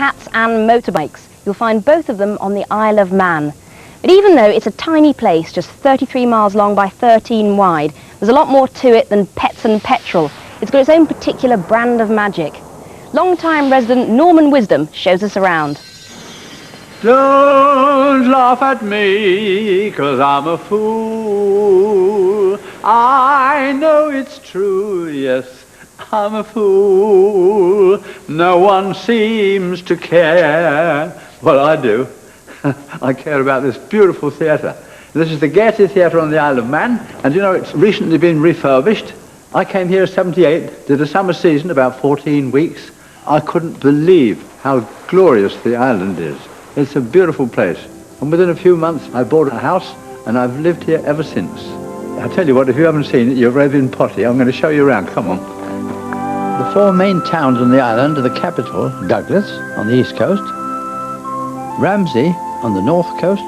cats and motorbikes. You'll find both of them on the Isle of Man. But even though it's a tiny place, just 33 miles long by 13 wide, there's a lot more to it than pets and petrol. It's got its own particular brand of magic. Long-time resident Norman Wisdom shows us around. Don't laugh at me, 'cause I'm a fool. I know it's true, yes, I'm a fool. No one seems to care. Well, I do. I care about this beautiful theatre. This is the Gaiety Theatre on the Isle of Man, and you know, it's recently been refurbished. I came here in '78, did a summer season, about 14 weeks. I couldn't believe how glorious the island is. It's a beautiful place. And within a few months, I bought a house, and I've lived here ever since. I'll tell you what, if you haven't seen it, you're raving potty. I'm going to show you around. Come on. The four main towns on the island are the capital, Douglas, on the east coast, Ramsey on the north coast,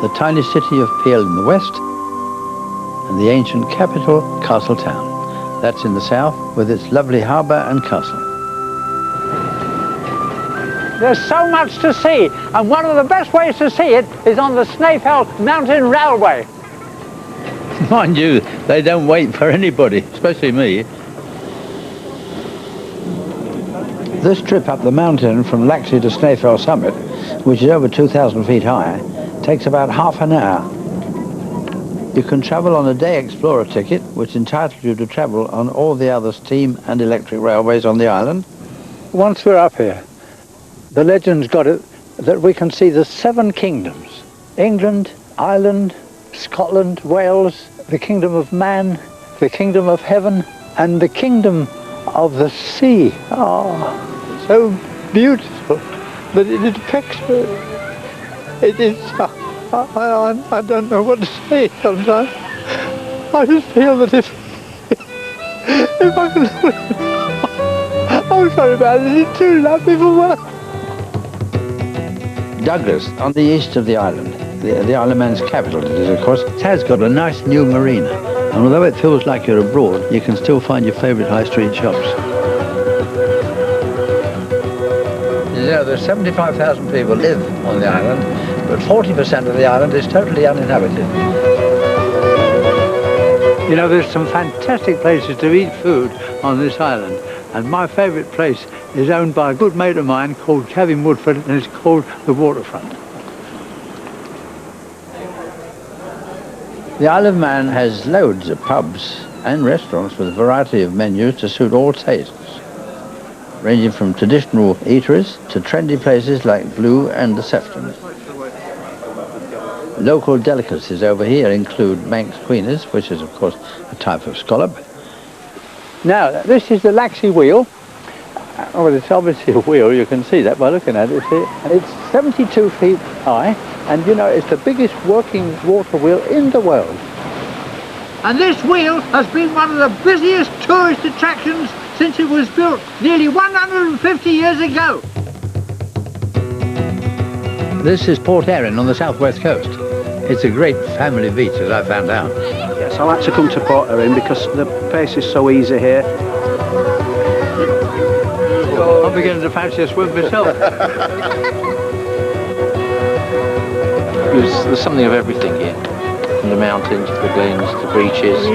the tiny city of Peel in the west, and the ancient capital, Castletown. That's in the south, with its lovely harbour and castle. There's so much to see, and one of the best ways to see it is on the Snaefell Mountain Railway. Mind you, they don't wait for anybody, especially me. This trip up the mountain from Laksa to Snaefell Summit, which is over 2,000 feet high, takes about half an hour. You can travel on a day explorer ticket, which entitles you to travel on all the other steam and electric railways on the island. Once we're up here, the legend's got it that we can see the 7 kingdoms: England, Ireland, Scotland, Wales, the kingdom of man, the kingdom of heaven, and the kingdom of the sea. Oh, so beautiful that it depicts it is. I don't know what to say sometimes. I just feel that if I could... I'm sorry about this, it's too lovely for work. Douglas, on the east of the island, the Isle of Man's capital it is, of course, it has got a nice new marina. And although it feels like you're abroad, you can still find your favourite high street shops. You know, there's 75,000 people live on the island, but 40% of the island is totally uninhabited. You know, there's some fantastic places to eat food on this island, and my favourite place is owned by a good mate of mine called Kevin Woodford, and it's called the Waterfront. The Isle of Man has loads of pubs and restaurants with a variety of menus to suit all tastes, ranging from traditional eateries to trendy places like Blue and the Sefton. Local delicacies over here include Manx Queeners, which is of course a type of scallop. Now this is the Laksa Wheel. Oh, well, it's obviously a wheel, you can see that by looking at it. See? And it's 72 feet high, and you know, it's the biggest working water wheel in the world. And this wheel has been one of the busiest tourist attractions since it was built nearly 150 years ago. This is Port Erin on the southwest coast. It's a great family beach, as I found out. Yes, I like to come to Port Erin because the pace is so easy here. I'm beginning to fancy a swim myself. There's something of everything here. From the mountains, to the glens, to the beaches.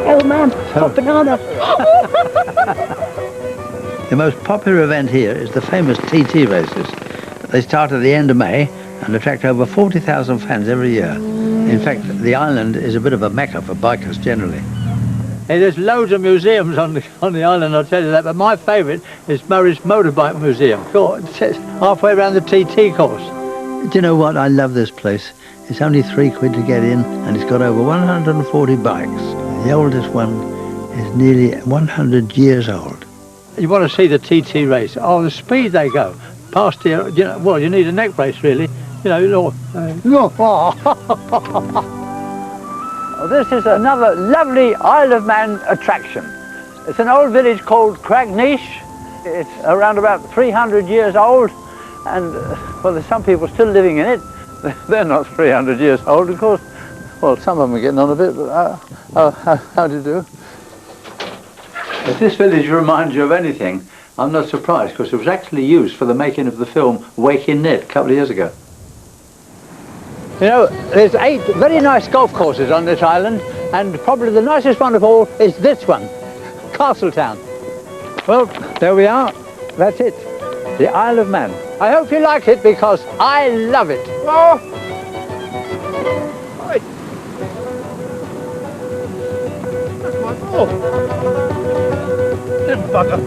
Oh man, hot banana. The most popular event here is the famous TT races. They start at the end of May and attract over 40,000 fans every year. In fact, the island is a bit of a mecca for bikers generally. Hey, there's loads of museums on the island, I'll tell you that, but my favourite is Murray's Motorbike Museum. It's halfway around the TT course. Do you know what? I love this place. It's only £3 to get in, and it's got over 140 bikes. The oldest one is nearly 100 years old. You want to see the TT race? Oh, the speed they go. Past here, you know, well, you need a neck brace, really. You know, This is another lovely Isle of Man attraction. It's an old village called Cragnish. It's around about 300 years old, and well, there's some people still living in it. They're not 300 years old, of course. Well, some of them are getting on a bit, but how do you do? If this village reminds you of anything, I'm not surprised, because it was actually used for the making of the film Waking Ned a couple of years ago. You know, there's 8 very nice golf courses on this island, and probably the nicest one of all is this one, Castletown. Well, there we are. That's it. The Isle of Man. I hope you like it, because I love it. Oh! Right. That's my ball. Little bugger.